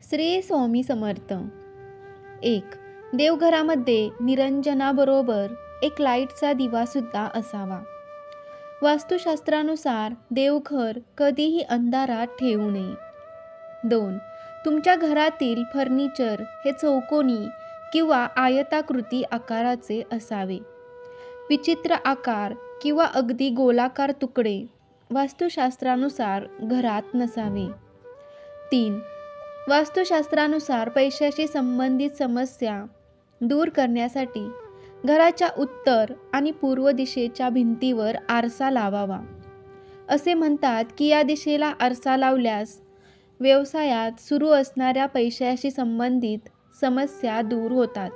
श्री स्वामी समर्थ. एक, देवघरामध्ये निरंजनाबरोबर एक लाईटचा दिवासुद्धा असावा. वास्तुशास्त्रानुसार देवघर कधीही अंधारात ठेवू नये. 2, तुमच्या घरातील फर्निचर हे चौकोनी किंवा आयताकृती आकाराचे असावे. विचित्र आकार किंवा अगदी गोलाकार तुकडे वास्तुशास्त्रानुसार घरात नसावे. 3, वास्तुशास्त्रानुसार पैशाशी संबंधित समस्या दूर करण्यासाठी घराच्या उत्तर आणि पूर्व दिशेच्या भिंतीवर आरसा लावावा. असे म्हणतात की या दिशेला आरसा लावल्यास व्यवसायात सुरू असणाऱ्या पैशाशी संबंधित समस्या दूर होतात.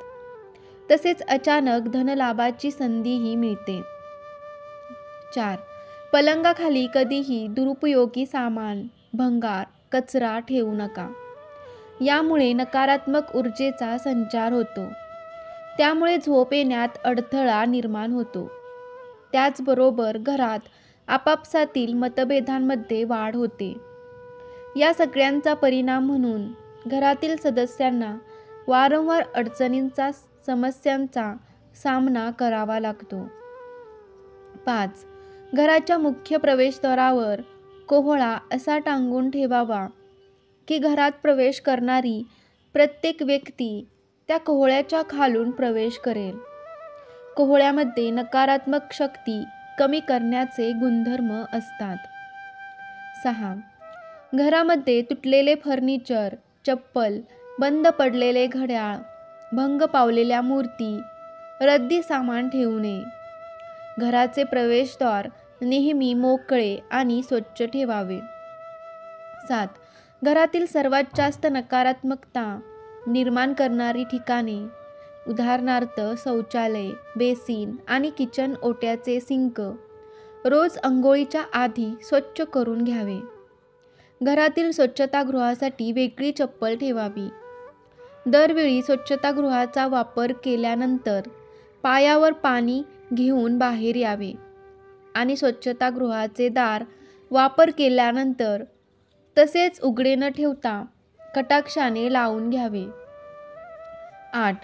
तसेच अचानक धनलाभाची संधीही मिळते. 4, पलंगाखाली कधीही दुरुपयोगी सामान, भंगार, कचरा ठेवू नका. यामुळे नकारात्मक ऊर्जेचा संचार होतो. त्यामुळे झोप येण्यात अडथळा निर्माण होतो. त्याचबरोबर घरात आपापसातील मतभेदांमध्ये वाढ होते. या सगळ्यांचा परिणाम म्हणून घरातील सदस्यांना वारंवार अडचणींचा, समस्यांचा सामना करावा लागतो. 5, घराच्या मुख्य प्रवेशद्वारावर कोहळा असा टांगून ठेवावा की घरात प्रवेश करणारी प्रत्येक व्यक्ती त्या कोहळ्याच्या खालून प्रवेश करेल. कोहळ्यामध्ये नकारात्मक शक्ती कमी करण्याचे गुणधर्म असतात. 6, घरामध्ये तुटलेले फर्निचर, चप्पल, बंद पडलेले घड्याळ, भंग पावलेल्या मूर्ती, रद्दी सामान ठेवू नये. घराचे प्रवेशद्वार नेहमी मोकळे आणि स्वच्छ ठेवावे. 7, घरातील सर्वात जास्त नकारात्मकता निर्माण करणारी ठिकाणे, उदाहरणार्थ शौचालय, बेसिन आणि किचन ओट्याचे सिंक रोज अंघोळीच्या आधी स्वच्छ करून घ्यावे. घरातील स्वच्छतागृहासाठी वेगळी चप्पल ठेवावी. दरवेळी स्वच्छतागृहाचा वापर केल्यानंतर पायावर पाणी घेऊन बाहेर यावे आणि स्वच्छतागृहाचे दार वापर केल्यानंतर तसेच उघडे न ठेवता कटाक्षाने लावून घ्यावे. 8,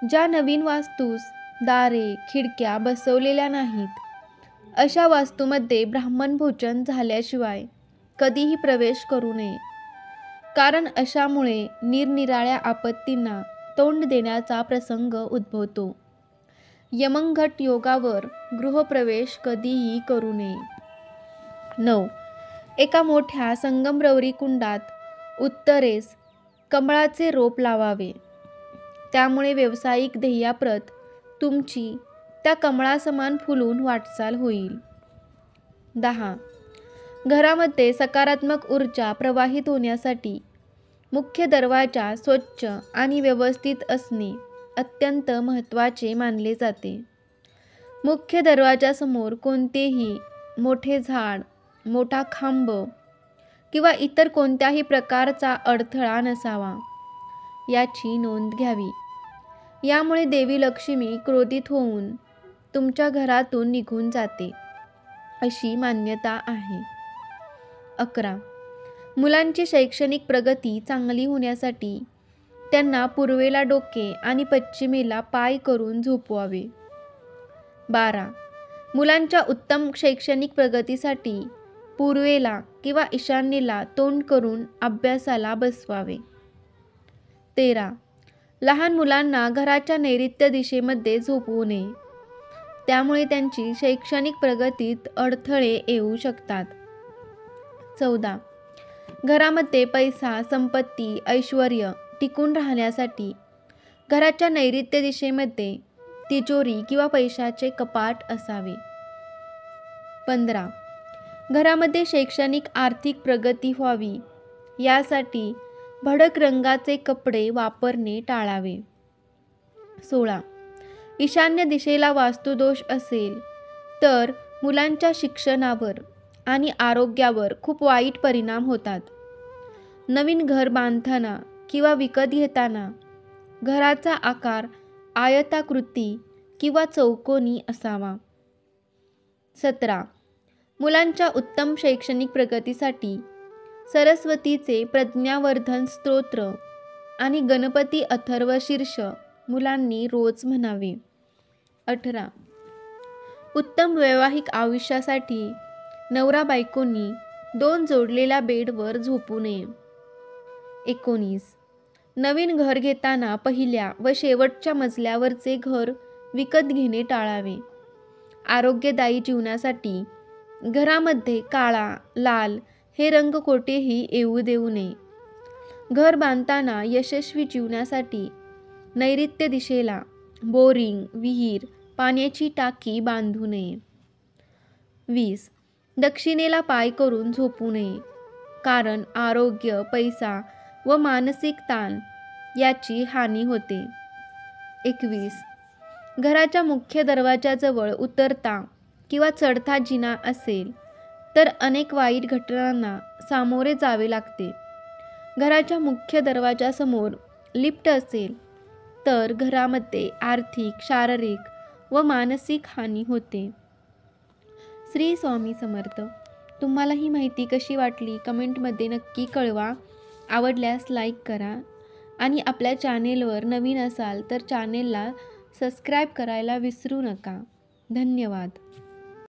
ज्या नवीन वास्तूस दारे, खिडक्या बसवलेल्या नाहीत अशा वास्तूमध्ये ब्राह्मण भोजन झाल्याशिवाय कधीही प्रवेश करू नये. कारण अशामुळे निरनिराळ्या आपत्तींना तोंड देण्याचा प्रसंग उद्भवतो. यमंगट योगावर गृहप्रवेश कधीही करू नये. 9, एका मोठ्या संगमरवरी कुंडात उत्तरेस कमळाचे रोप लावावे. त्यामुळे व्यावसायिक ध्येयाप्रत तुमची त्या कमळासमान फुलून वाटचाल होईल. 10, घरामध्ये सकारात्मक ऊर्जा प्रवाहित होण्यासाठी मुख्य दरवाजा स्वच्छ आणि व्यवस्थित असणे अत्यंत महत्त्वाचे मानले जाते. मुख्य दरवाजासमोर कोणतेही मोठे झाड, मोठा खांब किंवा इतर कोणत्याही प्रकारचा अडथळा नसावा याची नोंद घ्यावी. यामुळे देवी लक्ष्मी क्रोधित होऊन तुमच्या घरातून निघून जाते अशी मान्यता आहे. 11, मुलांची शैक्षणिक प्रगती चांगली होण्यासाठी त्यांना पूर्वेला डोके आणि पश्चिमेला पाय करून झोपवावे. 12, मुलांच्या उत्तम शैक्षणिक प्रगतीसाठी पूर्वेला किंवा ईशान्येला तोंड करून अभ्यासाला बसवावे. 13, लहान मुलांना घराच्या नैऋत्य दिशेमध्ये झोपवू नये. त्यामुळे त्यांची शैक्षणिक प्रगतीत अडथळे येऊ शकतात. 14, घरामध्ये पैसा, संपत्ती, ऐश्वर्य टिकून राहण्यासाठी घराच्या नैऋत्य दिशेमध्ये तिजोरी किंवा पैशाचे कपाट असावे. 15, घरामध्ये शैक्षणिक आर्थिक प्रगती व्हावी यासाठी भडक रंगाचे कपडे वापरणे टाळावे. 16, ईशान्य दिशेला वास्तुदोष असेल तर मुलांच्या शिक्षणावर आणि आरोग्यावर खूप वाईट परिणाम होतात. नवीन घर बांधताना किंवा विकत घेताना घराचा आकार आयताकृती किंवा चौकोनी असावा. 17, मुलांच्या उत्तम शैक्षणिक प्रगतीसाठी सरस्वतीचे प्रज्ञावर्धन स्तोत्र आणि गणपती अथर्व शीर्ष मुलांनी रोज म्हणावे. 18. उत्तम वैवाहिक आयुष्यासाठी नवरा बायकोंनी 2 जोडलेल्या बेडवर झोपू नये. 19. नवीन घर घेताना पहिल्या व शेवटच्या मजल्यावरचे घर विकत घेणे टाळावे. आरोग्यदायी जीवनासाठी घरामध्ये काळा, लाल हे रंग कोठेही येऊ देऊ नये. घर बांधताना यशस्वी जीवनासाठी नैऋत्य दिशेला बोरिंग, विहीर, पाण्याची टाकी बांधू नये. 20. दक्षिणेला पाय करून झोपू नये, कारण आरोग्य, पैसा व मानसिक ताण याची हानी होते. 21. घराच्या मुख्य दरवाजाजवळ उतरता किंवा चढता जिना असेल तर अनेक वाईट घटनांना सामोरे जावे लागते. घराच्या मुख्य दरवाजासमोर लिफ्ट असेल तर घरामध्ये आर्थिक, शारीरिक व मानसिक हानी होते. श्री स्वामी समर्थ. तुम्हाला ही माहिती कशी वाटली कमेंटमध्ये नक्की कळवा. आवडल्यास लाईक करा आणि आपल्या चॅनेलवर नवीन असाल तर चॅनेलला सबस्क्राईब करायला विसरू नका. धन्यवाद.